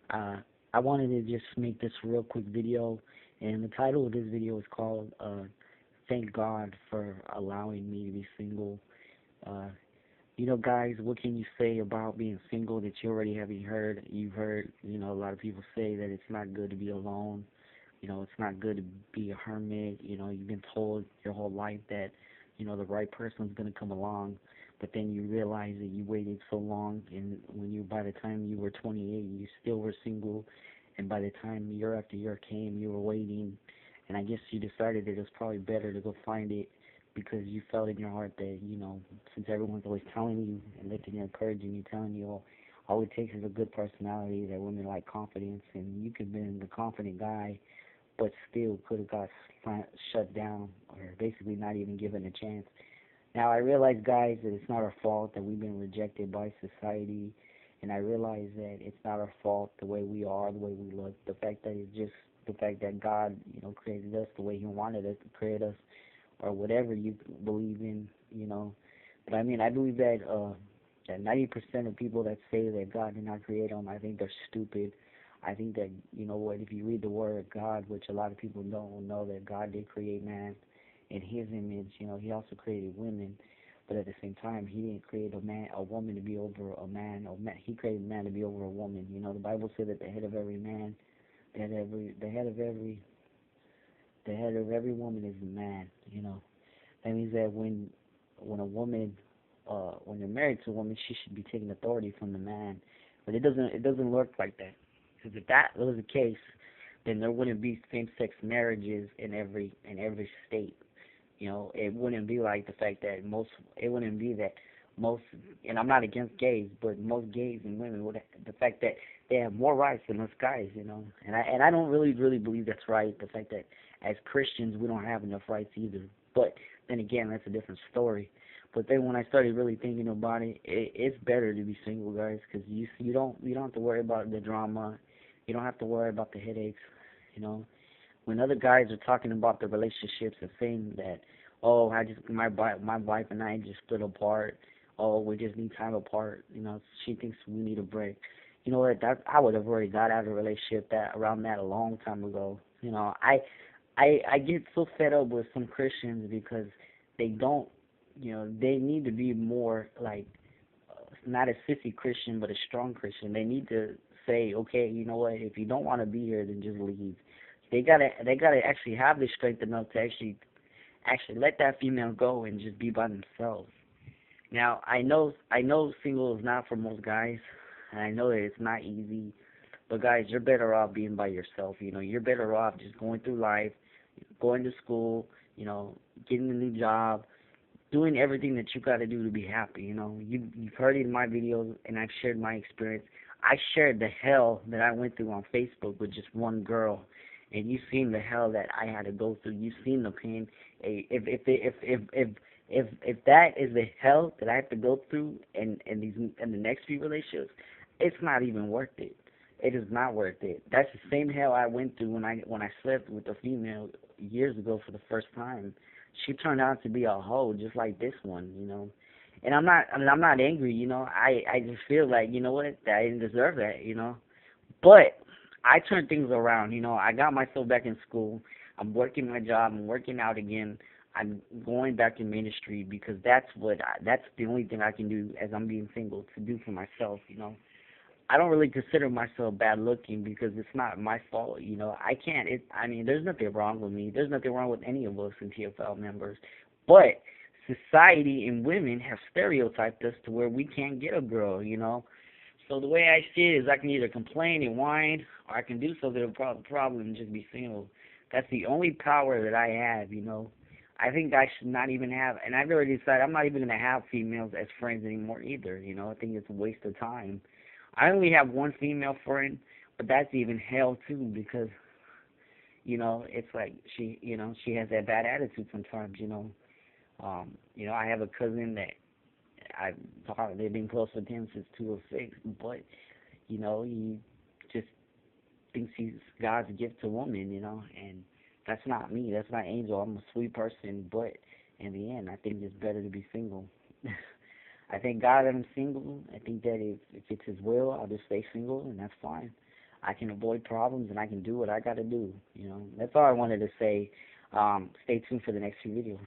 Uh, I wanted to just make this real quick video, and the title of this video is called "Thank God for Allowing Me to Be Single." Uh, guys, what can you say about being single that you already haven't heard? You've heard, a lot of people say that it's not good to be alone. It's not good to be a hermit. You've been told your whole life that, the right person's going to come along, but then you realize that you waited so long, and by the time you were 28, you still were single, and by the time year after year came, you were waiting, and I guess you decided that it was probably better to go find it because you felt in your heart that, since everyone's always telling you and lifting you, encouraging you, telling you, all it takes is a good personality, that women like confidence, and you could have been the confident guy but still could have got shut down or basically not even given a chance. Now, I realize, guys, that it's not our fault that we've been rejected by society, and I realize that it's not our fault the way we are, the way we look, the fact that it's just the fact that God, created us the way He wanted us to create us, or whatever you believe in, But I mean, I believe that 90% of people that say that God did not create them, I think they're stupid. I think that, what, if you read the Word of God, which a lot of people don't know, that God did create man in His image. He also created women, but at the same time, He didn't create a woman to be over a man, He created man to be over a woman. The Bible said that the head of every man, the head of every woman is the man. That means that when a woman, when you're married to a woman, she should be taking authority from the man. But it doesn't work like that. Because if that was the case, then there wouldn't be same-sex marriages in every state. It wouldn't be like the fact that it wouldn't be that most, and I'm not against gays, but most gays and women would, the fact that they have more rights than us guys, and I don't really believe that's right. The fact that as Christians we don't have enough rights either. But then again, that's a different story. But then when I started really thinking about it's better to be single, guys, because you don't have to worry about the drama, you don't have to worry about the headaches, you know when other guys are talking about their relationships and saying that, oh, my wife and I just split apart, oh, we just need time apart, she thinks we need a break. You know what? That I would have already got out of a relationship that around that a long time ago. I get so fed up with some Christians because they don't, they need to be more like not a sissy Christian, but a strong Christian. They need to say, okay, you know what? If you don't want to be here, then just leave. They gotta actually have the strength enough to actually let that female go and just be by themselves. Now I know single is not for most guys, and I know that it's not easy. But guys, you're better off being by yourself. You're better off just going through life, going to school, getting a new job, doing everything that you got to do to be happy. You've heard it in my videos, and I've shared my experience. I shared the hell that I went through on Facebook with just one girl, and you've seen the hell that I had to go through. You've seen the pain. If that is the hell that I have to go through in the next few relationships, it's not even worth it. It is not worth it. That's the same hell I went through when I slept with a female years ago for the first time. She turned out to be a hoe just like this one. And I'm not angry. I just feel like, what, that I didn't deserve that. But I turned things around. I got myself back in school. I'm working my job. I'm working out again. I'm going back to ministry because that's the only thing I can do as I'm being single to do for myself. I don't really consider myself bad looking because it's not my fault. I can't. I mean, there's nothing wrong with me. There's nothing wrong with any of us in TFL members. But society and women have stereotyped us to where we can't get a girl. So the way I see it is I can either complain and whine, or I can do something about the problem and just be single. That's the only power that I have. I think I should not even have, and I've already decided I'm not even going to have females as friends anymore either. I think it's a waste of time. I only have one female friend, but that's even hell too because it's like she has that bad attitude sometimes. I have a cousin that they've been close with him since 2006, but he just thinks he's God's gift to woman, and that's not me. That's not Angel. I'm a sweet person, but in the end, I think it's better to be single. I thank God that I'm single. I think that if it's His will, I'll just stay single, and that's fine. I can avoid problems and I can do what I gotta do. That's all I wanted to say. Stay tuned for the next few videos.